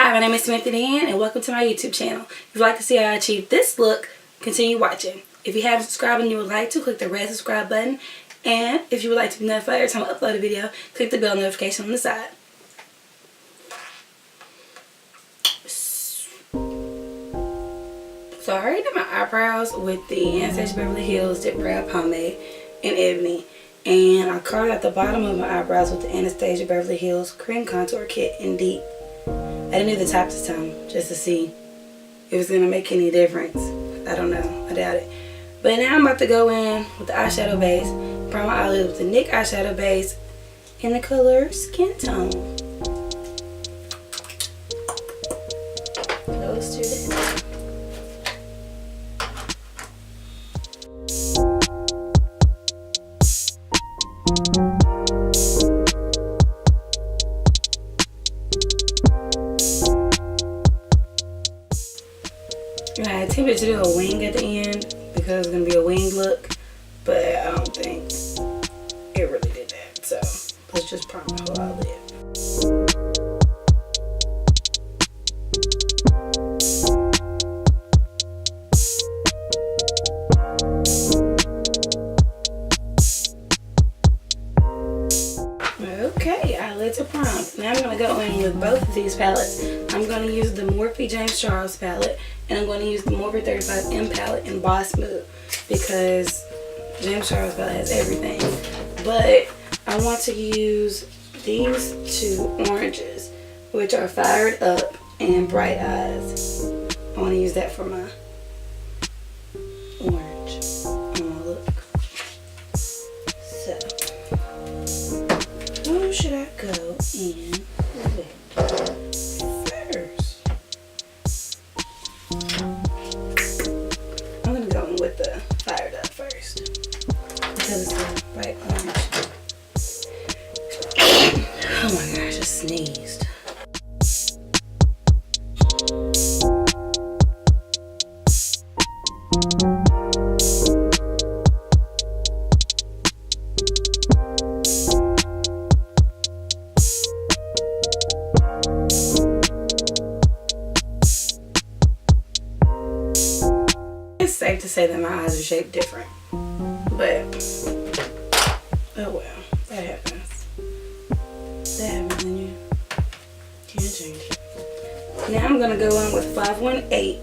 Hi, my name is Samantha Dan, and welcome to my YouTube channel. If you'd like to see how I achieve this look, continue watching. If you haven't subscribed and you would like to, click the red subscribe button. And if you would like to be notified every time I upload a video, click the bell notification on the side. So I already did my eyebrows with the Anastasia Beverly Hills DipBrow Pomade in Ebony. And I carved out the bottom of my eyebrows with the Anastasia Beverly Hills Cream Contour Kit in Deep. I didn't do the top this time just to see if it's going to make any difference. I don't know. I doubt it. But now I'm about to go in with the eyeshadow base. Prime my eyelids with the NYX eyeshadow base in the color Skintone. Close to the end. I attempted to do a wing at the end because it's going to be a wing look, but I don't think it really did that. So let's just prime my whole eyelid. Okay, eyelids are primed. Now I'm going to go in with both of these palettes. I'm going to use the Morphe James Charles palette, and I'm going to use the Morphe 35M palette in Boss Smooth because James Charles palette has everything. But I want to use these two oranges, which are Fired Up and Bright Eyes. I want to use that for my orange on my look. So, who should I go in with first? I'm going to go in with the Fired Up first because it's a bright orange. Oh my gosh, I sneezed. It's safe to say that my eyes are shaped different, but oh well, that happens. That happens and you can't change it. Now I'm gonna go in with 518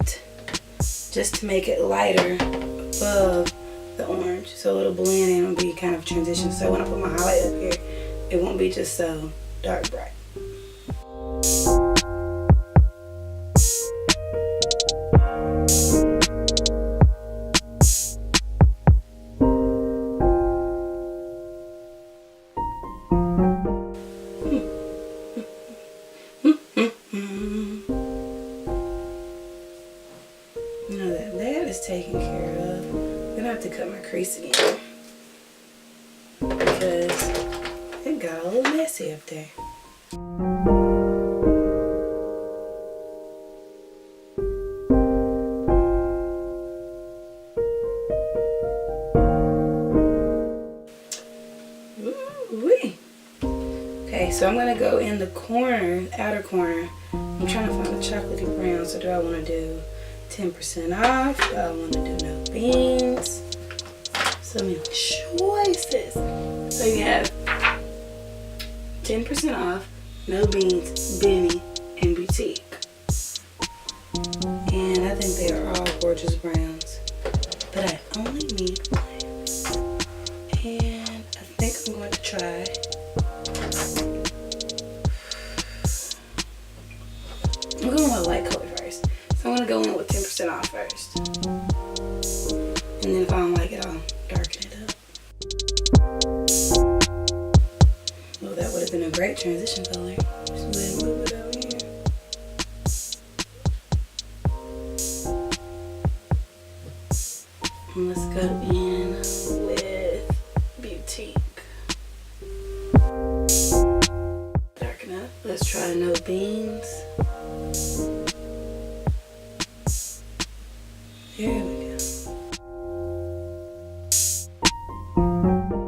just to make it lighter above the orange, so it'll blend in and be kind of transition. So when I put my highlight up here, it won't be just so dark bright. Now that that is taken care of, I'm gonna have to cut my crease again because it got a little messy up there. Ooh-wee. Okay, so I'm gonna go in the corner, outer corner. I'm trying to find a chocolatey brown. So do I want to do 10% off? Do I want to do no beans? So many choices. So you have 10% off, no beans, Benny, and Boutique. And I think they are all gorgeous browns. But I only need one. And I think I'm going to try I'm going with a light color first. So I'm going to go in with 10% off first. And then if I don't like it, I'll darken it up. Well, that would have been a great transition color. Just go ahead and move it over here. And let's go in with Boutique. Darken up. Let's try No Beans. There we go.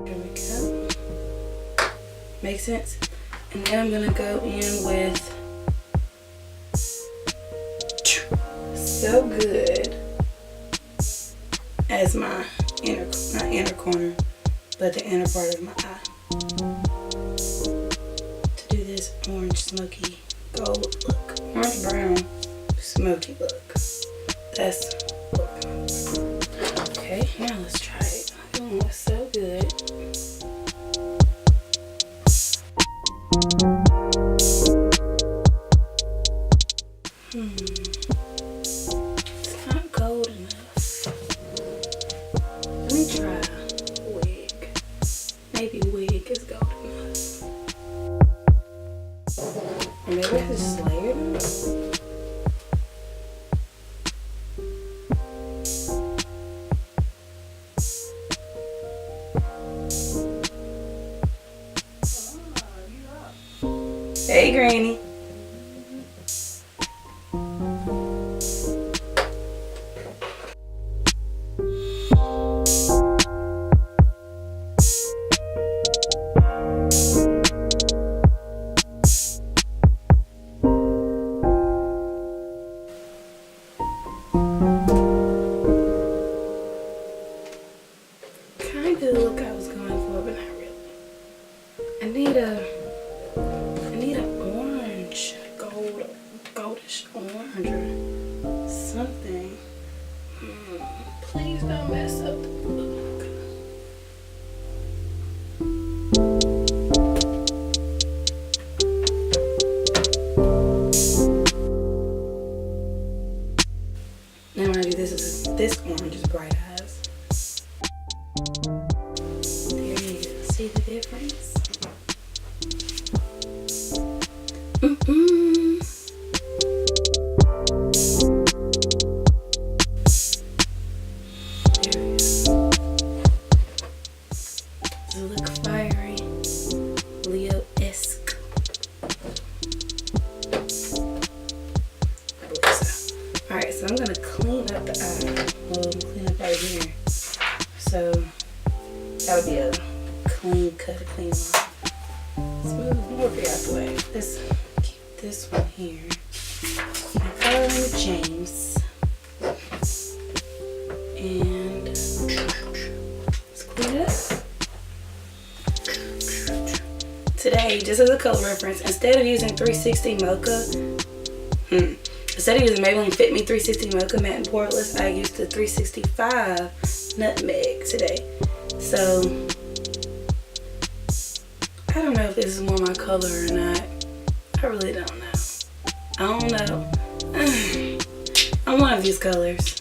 There we go. Make sense? And then I'm going to go in with so good as my inner, not inner corner, but the inner part of my eye. To do this orange smoky gold look. Orange brown smoky look. That's what we're going for. Okay, now let's try it. Oh, it's so good. It's not gold enough. Let me try wig. Maybe wig is gold enough. Or maybe I just layered it. Hey, Granny. Kind of the look I was going for, but not really. I need an orange, goldish orange or something. Please don't mess up the look. Now when I do this orange is bright eyes. There you go. See the difference? Look fiery, Leo-esque. I believe so. Alright, so I'm gonna clean up the eye. Well, I'm clean up right here. So that would be a clean cut, a clean line. Smooth Morphe out the way. Keep this one here. I'm coloring with James. And let's clean it up. Today, just as a color reference, instead of using 360 Mocha, instead of using Maybelline Fit Me 360 Mocha Matte and Poreless, I used the 365 Nutmeg today. So, I don't know if this is more my color or not. I really don't know. I don't know. I'm one of these colors.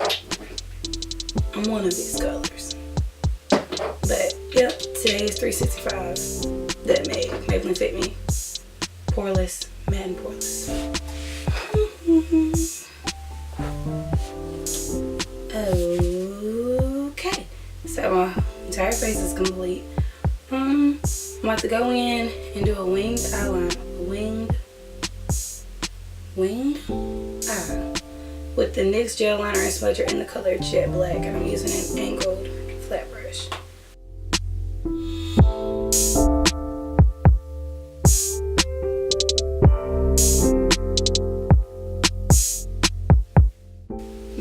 But, yep, today is 365. That Maybelline Fit Me Poreless, Matte and Poreless. Okay, so my entire face is complete. I'm about to go in and do a winged eyeliner. Winged eye with the NYX gel liner and smudger in the color Jet Black, and I'm using an angled flat brush.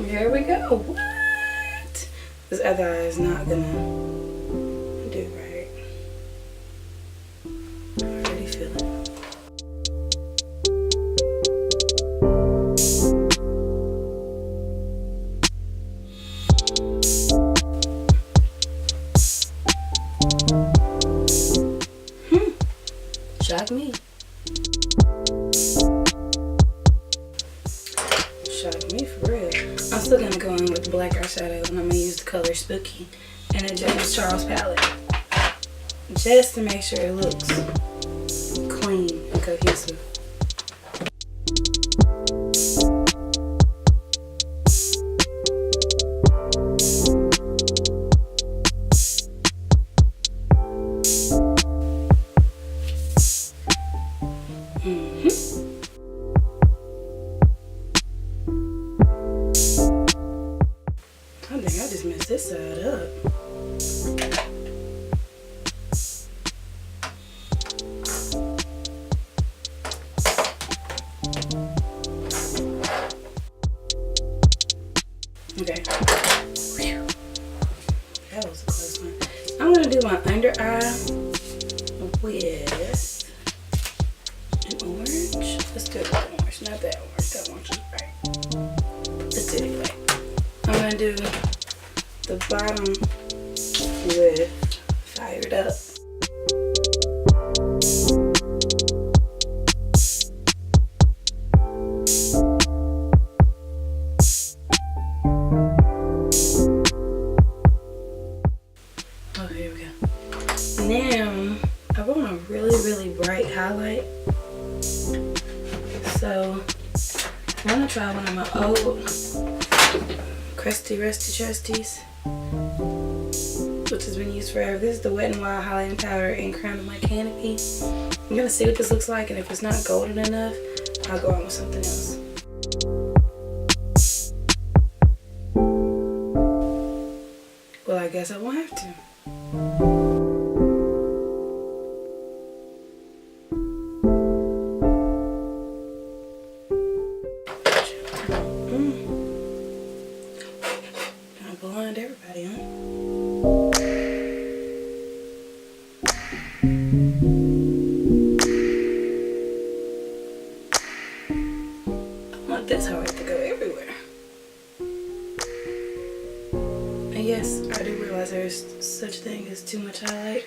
Here we go. What? This other eye is not gonna do right. I already feel it. Shock me. Shock me for real. I'm still gonna go in with the black eyeshadow, and I'm gonna use the color Spooky and a James Charles palette, just to make sure it looks clean and cohesive. I think I just messed this side up. Okay. Whew. That was a close one. I'm gonna do my under eye with an orange. Let's do it with an orange, not that orange. That orange is right. Let's do it anyway. I'm gonna do the bottom with Fired Up. Now, I want a really bright highlight. So, I'm gonna try one of my old crusty rusty trusties, which has been used forever. This is the Wet n Wild highlighting powder in Crown of My Canopy. I'm gonna see what this looks like, and if it's not golden enough, I'll go on with something else. Well, I guess I won't have to. Blind everybody, huh? I want this highlight to go everywhere. And yes, I do realize there's such a thing as too much highlight.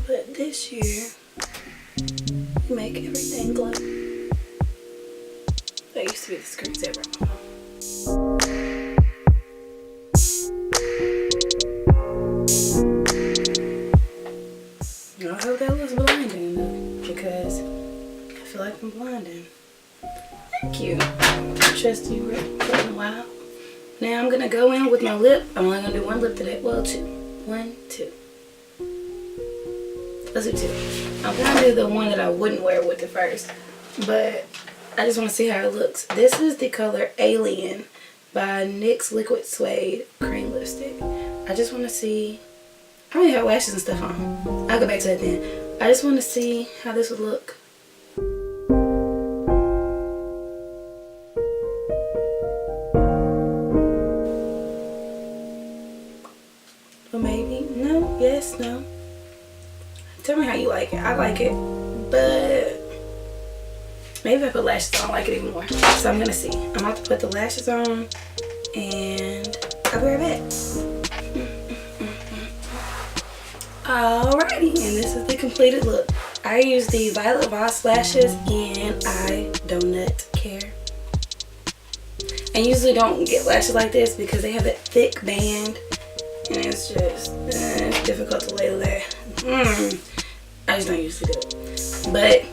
But this year, we make everything glow. That used to be the screensaver. I hope that looks blinding though, because I feel like I'm blinding. Thank you. Trust you for a while. Now I'm gonna go in with my lip. I'm only gonna do one lip today. Well, two. 1, 2. Let's do 2. I'm gonna do the one that I wouldn't wear with it first, but I just want to see how it looks. This is the color Alien by NYX Liquid Suede Cream Lipstick. I just want to see. I don't even have lashes and stuff on. I'll go back to that then. I just want to see how this would look. Or maybe. No. Yes. No. Tell me how you like it. I like it. But maybe if I put lashes on, I like it even more. So I'm going to see. I'm about to put the lashes on. And I'll be right back. Alrighty, and this is the completed look. I use the Violet Voss lashes and I don't care. I usually don't get lashes like this because they have that thick band and it's just it's difficult to lay there. I just don't usually do it. But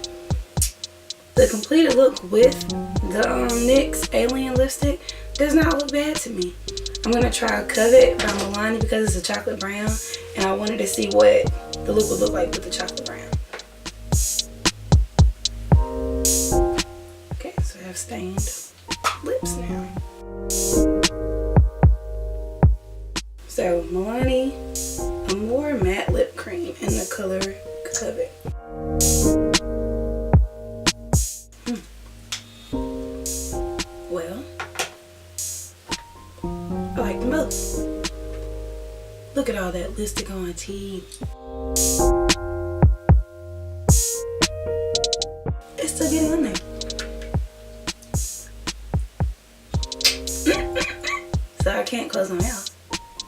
the completed look with the NYX Alien lipstick does not look bad to me. I'm going to try Covet by Maybelline because it's a chocolate brown. And I wanted to see what the look would look like with the chocolate brown. Okay, so I have stained lips now. So, Milani, a more matte lip cream in the color Covet. Well, I like them both. Look at all that lipstick on my teeth. It's still getting on there. So I can't close my mouth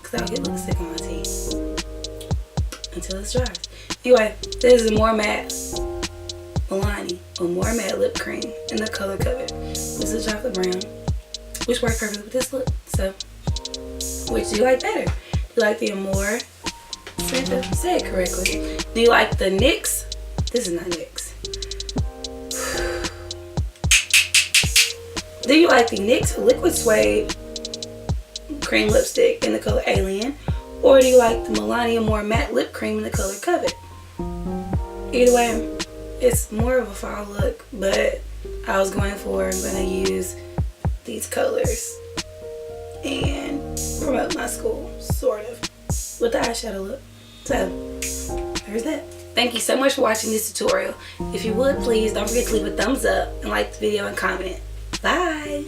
because I'll get lipstick on my teeth until it dries. Anyway, this is a more matte Milani, a more matte lip cream in the color Covet. This is chocolate brown, which works perfectly with this look. So, which do you like better? Do you like the Amore? Say it correctly. Do you like the NYX? This is not NYX. Do you like the NYX Liquid Suede cream lipstick in the color Alien? Or do you like the Milani More Matte Lip Cream in the color Covet? Either way, it's more of a fall look, but I was going for, I'm going to use these colors and promote my school, sort of, with the eyeshadow look. So, there's that. Thank you so much for watching this tutorial. If you would, please don't forget to leave a thumbs up and like the video and comment. Bye!